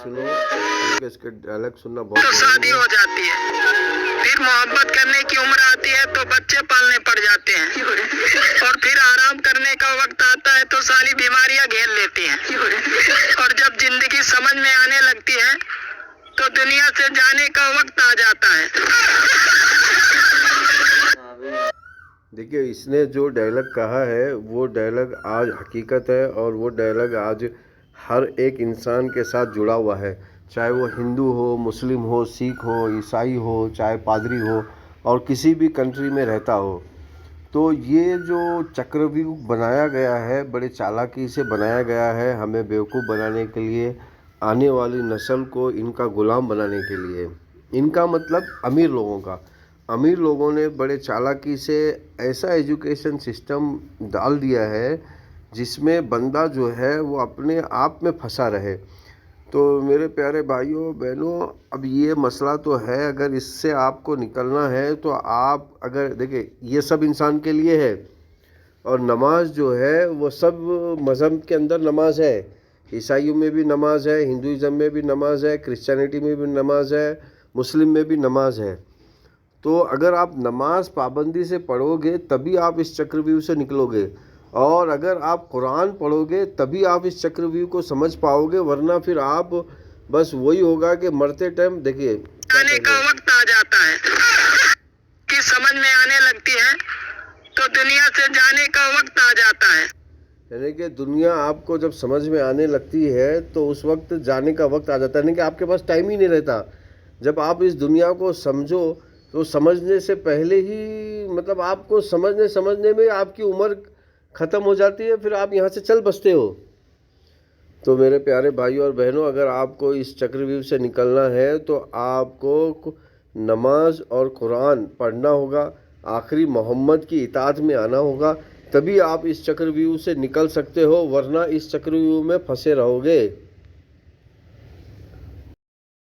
सुनो क्योंकि इसके डायलॉग सुनना बहुत तो शादी हो जाती है, फिर मोहब्बत करने की उम्र आती है तो बच्चे पालने पड़ जाते हैं, और फिर आराम करने का वक्त आता है तो सारी बीमारियां घेर लेती हैं, और जब जिंदगी समझ में आने लगती है तो दुनिया से जाने का वक्त आ जाता है। देखिए, इसने जो डायलॉग कहा है वो डायलॉग आज हकीकत है, और वो डायलॉग आज हर एक इंसान के साथ जुड़ा हुआ है, चाहे वो हिंदू हो, मुस्लिम हो, सिख हो, ईसाई हो, चाहे पादरी हो, और किसी भी कंट्री में रहता हो। तो ये जो चक्रव्यूह बनाया गया है, बड़े चालाकी से बनाया गया है हमें बेवकूफ़ बनाने के लिए, आने वाली नस्ल को इनका ग़ुलाम बनाने के लिए। इनका मतलब अमीर लोगों का। अमीर लोगों ने बड़े चालाकी से ऐसा एजुकेशन सिस्टम डाल दिया है जिसमें बंदा जो है वो अपने आप में फंसा रहे। तो मेरे प्यारे भाइयों बहनों, अब ये मसला तो है, अगर इससे आपको निकलना है तो आप अगर देखिए, ये सब इंसान के लिए है, और नमाज जो है वो सब मज़हब के अंदर नमाज है। ईसाइयों में भी नमाज है, हिंदुइज़म में भी नमाज है, क्रिश्चियनिटी में भी नमाज है, मुस्लिम में भी नमाज है। तो अगर आप नमाज पाबंदी से पढ़ोगे तभी आप इस चक्रव्यूह से निकलोगे, और अगर आप कुरान पढ़ोगे तभी आप इस चक्रव्यूह को समझ पाओगे, वरना फिर आप बस वही होगा कि मरते टाइम देखिए जाने का वक्त आ जाता है कि समझ में आने लगती है तो दुनिया से जाने का वक्त आ जाता है। यानी कि दुनिया आपको जब समझ में आने लगती है तो उस वक्त जाने का वक्त आ जाता है, यानी कि आपके पास टाइम ही नहीं रहता। जब आप इस दुनिया को समझो तो समझने से पहले ही मतलब आपको समझने में आपकी उम्र ख़त्म हो जाती है, फिर आप यहाँ से चल बसते हो। तो मेरे प्यारे भाइयों और बहनों, अगर आपको इस चक्रव्यूह से निकलना है तो आपको नमाज और कुरान पढ़ना होगा, आखिरी मोहम्मद की इताअत में आना होगा, तभी आप इस चक्रव्यूह से निकल सकते हो, वरना इस चक्रव्यूह में फंसे रहोगे।